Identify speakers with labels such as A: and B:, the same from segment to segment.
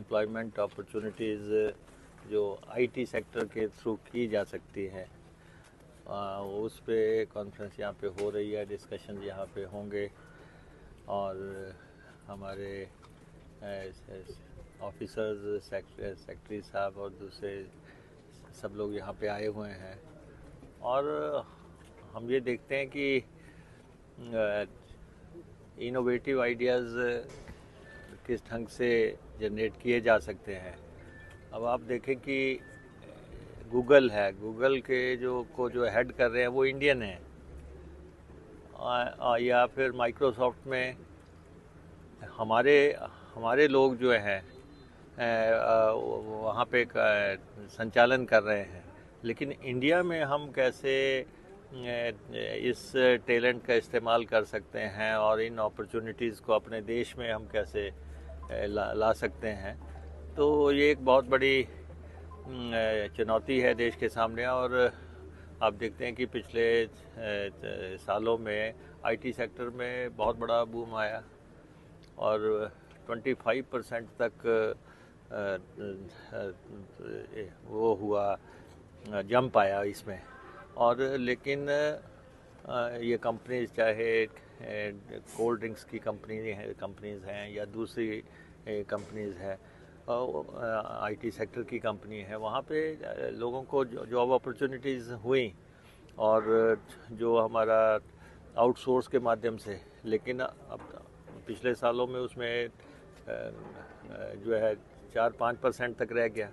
A: Employment opportunities जो IT sector के through की जा सकती हैं, उस पे कॉन्फ्रेंस यहाँ पे हो रही है, डिस्कशन यहाँ पे होंगे और हमारे ऑफिसर्स, सेक्रेटरी साहब और दूसरे सब लोग यहाँ पे आए हुए हैं। और हम ये देखते हैं कि इनोवेटिव आइडियाज़ किस ढंग से जनरेट किए जा सकते हैं। अब आप देखें कि गूगल है, गूगल के जो हेड कर रहे हैं वो इंडियन हैं, या फिर माइक्रोसॉफ्ट में हमारे हमारे लोग जो हैं वहाँ पे संचालन कर रहे हैं। लेकिन इंडिया में हम कैसे इस टैलेंट का इस्तेमाल कर सकते हैं और इन अपॉर्चुनिटीज़ को अपने देश में हम कैसे ला सकते हैं, तो ये एक बहुत बड़ी चुनौती है देश के सामने। और आप देखते हैं कि पिछले सालों में आईटी सेक्टर में बहुत बड़ा बूम आया और 25% तक वो हुआ, जंप आया इसमें। और लेकिन ये कंपनीज, चाहे कोल्ड ड्रिंक्स की कंपनीज हैं या दूसरी कंपनीज हैं, आईटी सेक्टर की कंपनी है, वहाँ पे लोगों को जॉब अपॉर्चुनिटीज़ हुई और जो हमारा आउटसोर्स के माध्यम से। लेकिन अब पिछले सालों में उसमें जो है 4-5% तक रह गया।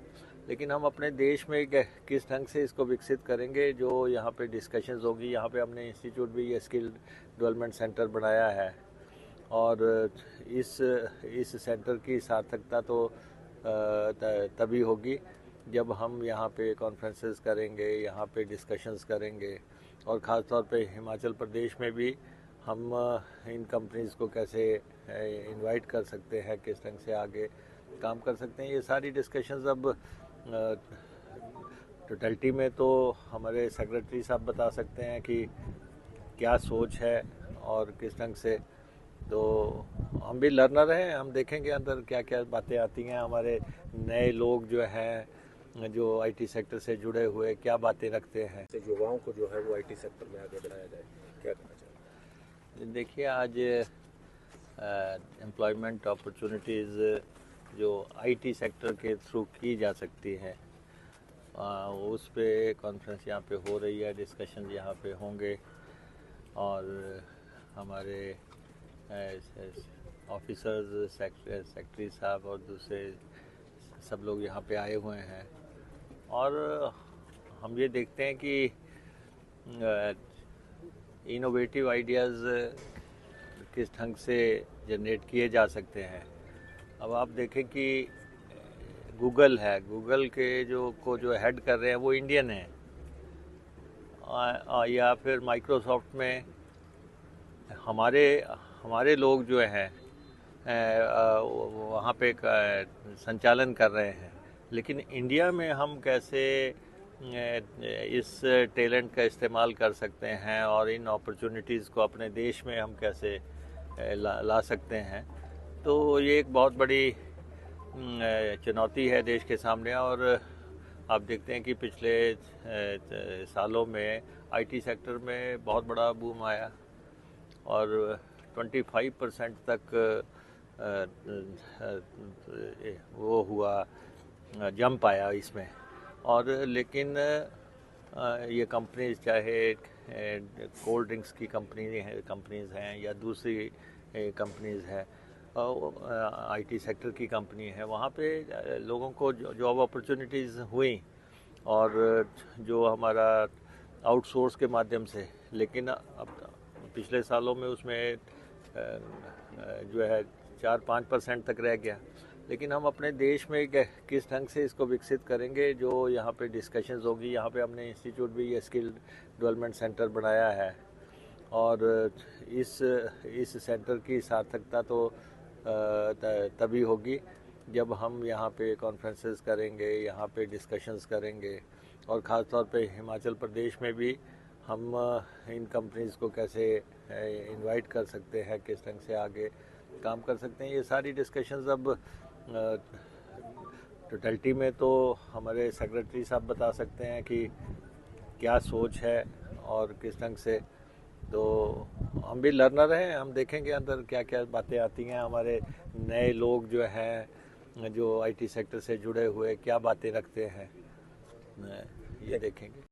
A: लेकिन हम अपने देश में किस ढंग से इसको विकसित करेंगे, जो यहाँ पे डिस्कशंस होगी। यहाँ पे हमने इंस्टीट्यूट भी ये स्किल डेवलपमेंट सेंटर बनाया है और इस सेंटर की सार्थकता तो तभी होगी जब हम यहाँ पे कॉन्फ्रेंसेस करेंगे, यहाँ पे डिस्कशंस करेंगे। और ख़ास तौर पे हिमाचल प्रदेश में भी हम इन कंपनीज़ को कैसे इनवाइट कर सकते हैं, किस ढंग से आगे काम कर सकते हैं, ये सारी डिस्कशंस अब टोटलिटी में तो हमारे सेक्रेटरी साहब बता सकते हैं कि क्या सोच है और किस ढंग से। तो हम भी लर्नर हैं, हम देखेंगे अंदर क्या क्या बातें आती हैं। हमारे नए लोग जो हैं, जो आईटी सेक्टर से जुड़े हुए, क्या बातें रखते हैं।
B: युवाओं को जो है वो आईटी सेक्टर में आगे बढ़ाया जाए, क्या करना चाहिए?
A: देखिए, आज एम्प्लॉयमेंट अपॉर्चुनिटीज़ जो आईटी सेक्टर के थ्रू की जा सकती हैं, उस पे कॉन्फ्रेंस यहाँ पे हो रही है, डिस्कशन यहाँ पे होंगे और हमारे ऑफिसर्स, सेक्रेटरी साहब और दूसरे सब लोग यहाँ पे आए हुए हैं। और हम ये देखते हैं कि इनोवेटिव आइडियाज़ किस ढंग से जनरेट किए जा सकते हैं। अब आप देखें कि गूगल है, गूगल के जो हेड कर रहे हैं वो इंडियन हैं, या फिर माइक्रोसॉफ्ट में हमारे लोग जो हैं वहाँ पे संचालन कर रहे हैं। लेकिन इंडिया में हम कैसे इस टैलेंट का इस्तेमाल कर सकते हैं और इन अपॉर्चुनिटीज़ को अपने देश में हम कैसे ला सकते हैं, तो ये एक बहुत बड़ी चुनौती है देश के सामने। और आप देखते हैं कि पिछले सालों में आईटी सेक्टर में बहुत बड़ा बूम आया और 25% तक वो हुआ, जंप आया इसमें। और लेकिन ये कंपनीज, चाहे कोल्ड ड्रिंक्स की कंपनीज हैं या दूसरी कंपनीज हैं, आईटी सेक्टर की कंपनी है, वहाँ पे लोगों को जॉब अपॉर्चुनिटीज़ हुई और जो हमारा आउटसोर्स के माध्यम से। लेकिन अब पिछले सालों में उसमें जो है 4-5% तक रह गया। लेकिन हम अपने देश में किस ढंग से इसको विकसित करेंगे, जो यहाँ पे डिस्कशंस होगी। यहाँ पे हमने इंस्टीट्यूट भी ये स्किल डेवलपमेंट सेंटर बनाया है और इस सेंटर की सार्थकता तो तभी होगी जब हम यहाँ पे कॉन्फ्रेंसेस करेंगे, यहाँ पे डिस्कशंस करेंगे। और ख़ास तौर पे हिमाचल प्रदेश में भी हम इन कंपनीज़ को कैसे इनवाइट कर सकते हैं, किस ढंग से आगे काम कर सकते हैं, ये सारी डिस्कशंस अब टोटलिटी में तो हमारे सेक्रेटरी साहब बता सकते हैं कि क्या सोच है और किस ढंग से, तो हम भी लर्नर हैं, हम देखेंगे अंदर क्या क्या बातें आती हैं। हमारे नए लोग जो हैं जो आईटी सेक्टर से जुड़े हुए क्या बातें रखते हैं, ये देखेंगे।